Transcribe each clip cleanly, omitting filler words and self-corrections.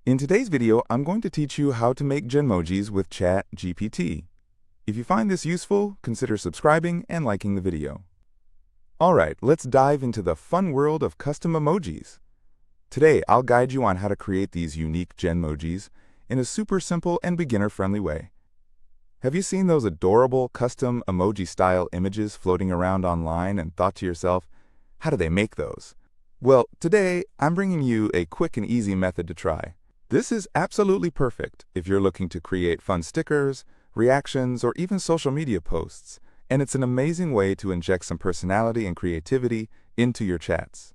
In today's video, I'm going to teach you how to make Genmojis with ChatGPT. If you find this useful, consider subscribing and liking the video. Alright, let's dive into the fun world of custom emojis. Today, I'll guide you on how to create these unique Genmojis in a super simple and beginner-friendly way. Have you seen those adorable custom emoji-style images floating around online and thought to yourself, how do they make those? Well, today, I'm bringing you a quick and easy method to try. This is absolutely perfect if you're looking to create fun stickers, reactions, or even social media posts, and it's an amazing way to inject some personality and creativity into your chats.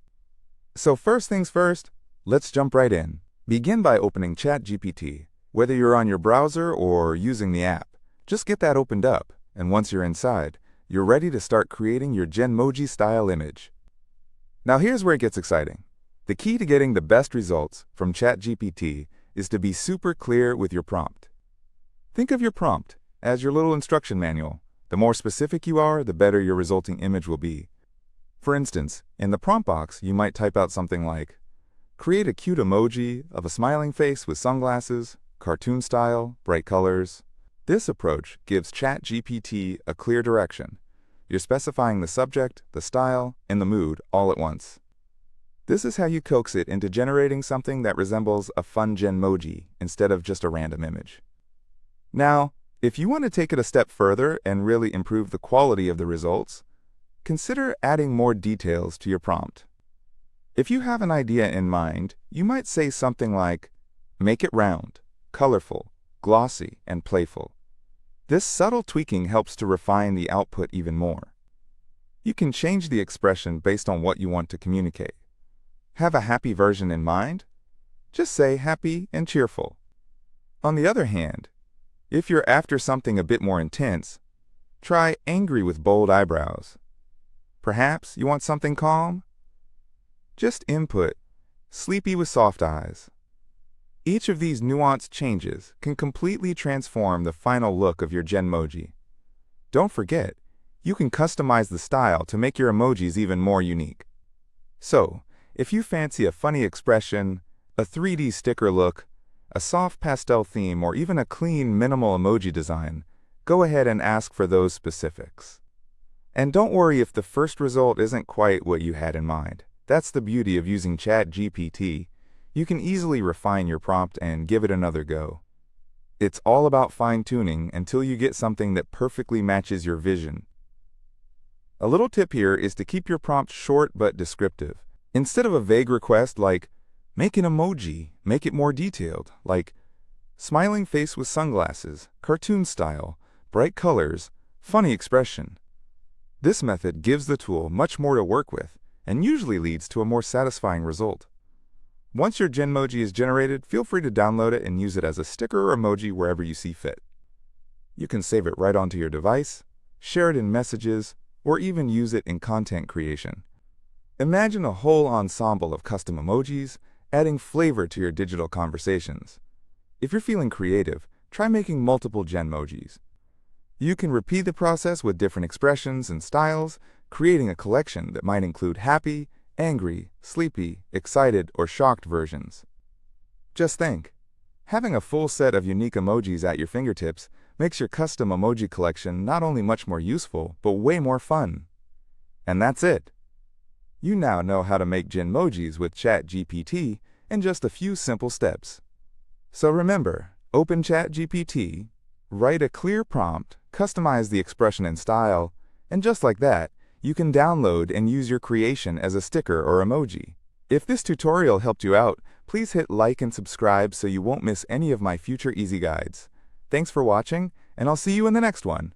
So first things first, let's jump right in. Begin by opening ChatGPT. Whether you're on your browser or using the app, just get that opened up, and once you're inside, you're ready to start creating your Genmoji style image. Now here's where it gets exciting. The key to getting the best results from ChatGPT is to be super clear with your prompt. Think of your prompt as your little instruction manual. The more specific you are, the better your resulting image will be. For instance, in the prompt box, you might type out something like, create a cute emoji of a smiling face with sunglasses, cartoon style, bright colors. This approach gives ChatGPT a clear direction. You're specifying the subject, the style, and the mood all at once. This is how you coax it into generating something that resembles a fun Genmoji instead of just a random image. Now, if you want to take it a step further and really improve the quality of the results, consider adding more details to your prompt. If you have an idea in mind, you might say something like, make it round, colorful, glossy, and playful. This subtle tweaking helps to refine the output even more. You can change the expression based on what you want to communicate. Have a happy version in mind? Just say happy and cheerful. On the other hand, if you're after something a bit more intense, try angry with bold eyebrows. Perhaps you want something calm? Just input sleepy with soft eyes. Each of these nuanced changes can completely transform the final look of your Genmoji. Don't forget, you can customize the style to make your emojis even more unique. So, if you fancy a funny expression, a 3D sticker look, a soft pastel theme, or even a clean, minimal emoji design, go ahead and ask for those specifics. And don't worry if the first result isn't quite what you had in mind. That's the beauty of using ChatGPT. You can easily refine your prompt and give it another go. It's all about fine-tuning until you get something that perfectly matches your vision. A little tip here is to keep your prompt short but descriptive. Instead of a vague request like, make an emoji, make it more detailed, like, smiling face with sunglasses, cartoon style, bright colors, funny expression. This method gives the tool much more to work with and usually leads to a more satisfying result. Once your Genmoji is generated, feel free to download it and use it as a sticker or emoji wherever you see fit. You can save it right onto your device, share it in messages, or even use it in content creation. Imagine a whole ensemble of custom emojis, adding flavor to your digital conversations. If you're feeling creative, try making multiple Genmojis. You can repeat the process with different expressions and styles, creating a collection that might include happy, angry, sleepy, excited, or shocked versions. Just think, having a full set of unique emojis at your fingertips makes your custom emoji collection not only much more useful, but way more fun. And that's it. You now know how to make Genmojis with ChatGPT in just a few simple steps. So remember, open ChatGPT, write a clear prompt, customize the expression and style, and just like that, you can download and use your creation as a sticker or emoji. If this tutorial helped you out, please hit like and subscribe so you won't miss any of my future easy guides. Thanks for watching, and I'll see you in the next one.